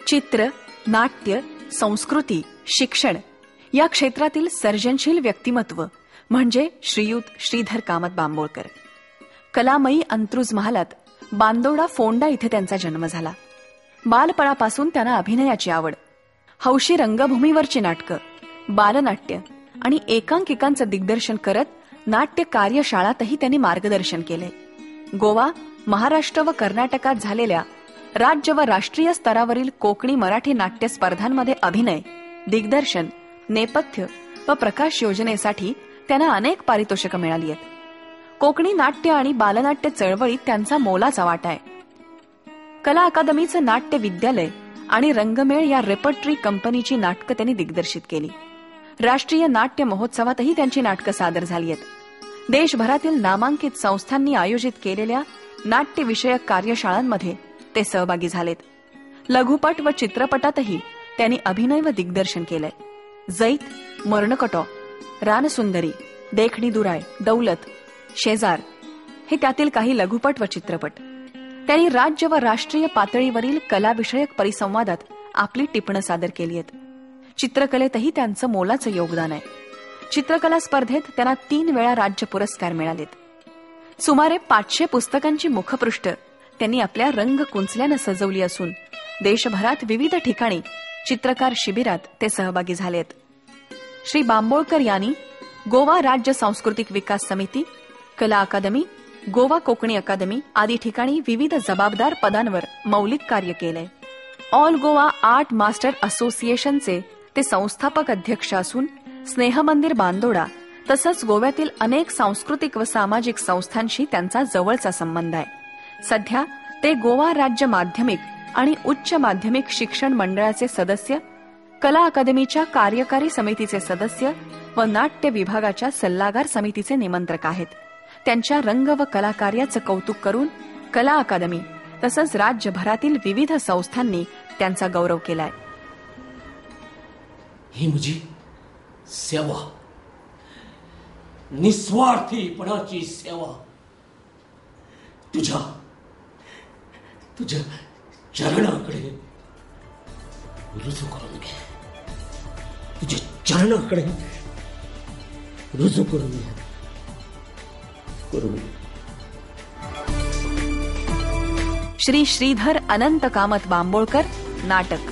चित्र, नाट्य, संस्कृती, शिक्षण या क्षेत्रातील सर्जनशील व्यक्तिमत्व म्हणजे श्रीयुत श्रीधर कामत बांबोळकर. कलामयी अंत्रुज महालात बांदोडा फोंडा इथे त्यांचा जन्म झाला. बालपणापासून त्यांना अभिनयाची आवड. हौशी रंगभूमीवरची नाटकं, बालनाट्य आणि एकांकिकांचं दिग्दर्शन करत नाट्य कार्यशाळातही त्यांनी मार्गदर्शन केले. गोवा, महाराष्ट्र व कर्नाटकात झालेल्या राज्य व राष्ट्रीय स्तरावरील कोकणी मराठी नाट्य स्पर्धांमध्ये अभिनय, दिग्दर्शन, नेपथ्य व प्रकाश योजनेसाठी त्यांना अनेक पारितोषिकं मिळाली आहेत. कोकणी नाट्य आणि बालनाट्य चळवळीत त्यांचा मोलाचा वाटा आहे. कला अकादमीचं नाट्य विद्यालय आणि रंगमेळ या रेपर्टरी कंपनीची नाटकं त्यांनी दिग्दर्शित केली. राष्ट्रीय नाट्य महोत्सवातही त्यांची नाटकं सादर झाली आहेत. देशभरातील नामांकित संस्थांनी आयोजित केलेल्या नाट्यविषयक कार्यशाळांमध्ये ते सहभागी झालेत. लघुपट व चित्रपटातही त्यांनी अभिनय व दिग्दर्शन केलंय. जैत, मर्णकटो, रानसुंदरी, देखणी दुराय, दौलत, शेजार हे त्यातील काही लघुपट व चित्रपट. त्यांनी राज्य व राष्ट्रीय पातळीवरील कलाविषयक परिसंवादात आपली टिपणं सादर केली आहेत. चित्रकलेतही त्यांचं मोलाचं योगदान आहे. चित्रकला स्पर्धेत त्यांना 3 वेळा राज्य पुरस्कार मिळालेत. सुमारे 500 पुस्तकांची मुखपृष्ठ त्यांनी आपल्या रंग कुंचल्यानं सजवली असून देशभरात विविध ठिकाणी चित्रकार शिबिरात ते सहभागी झालेत. श्री बांबोळकर यांनी गोवा राज्य सांस्कृतिक विकास समिती, कला अकादमी, गोवा कोकणी अकादमी आदी ठिकाणी विविध जबाबदार पदांवर मौलिक कार्य केलंय. ऑल गोवा आर्ट मास्टर असोसिएशनचे ते संस्थापक अध्यक्ष असून स्नेहमंदिर बांदोडा तसंच गोव्यातील अनेक सांस्कृतिक व सामाजिक संस्थांशी त्यांचा जवळचा संबंध आहे. सध्या ते गोवा राज्य माध्यमिक आणि उच्च माध्यमिक शिक्षण मंडळाचे सदस्य, कला अकादमीच्या कार्यकारी समितीचे सदस्य व नाट्य विभागाच्या सल्लागार समितीचे निमंत्रक आहेत. त्यांच्या रंग व कलाकार्याचं कौतुक करून कला अकादमी तसंच राज्यभरातील विविध संस्थांनी त्यांचा गौरव केलाय. ही मुझी सेवा, निस्वार्थीपणाची सेवा. तुझ्या चरणाकडे रुजू करून घे. तुझ्या चरणाकडे रुजू करून घे. श्री श्रीधर अनंत कामत बांबोळकर नाटक.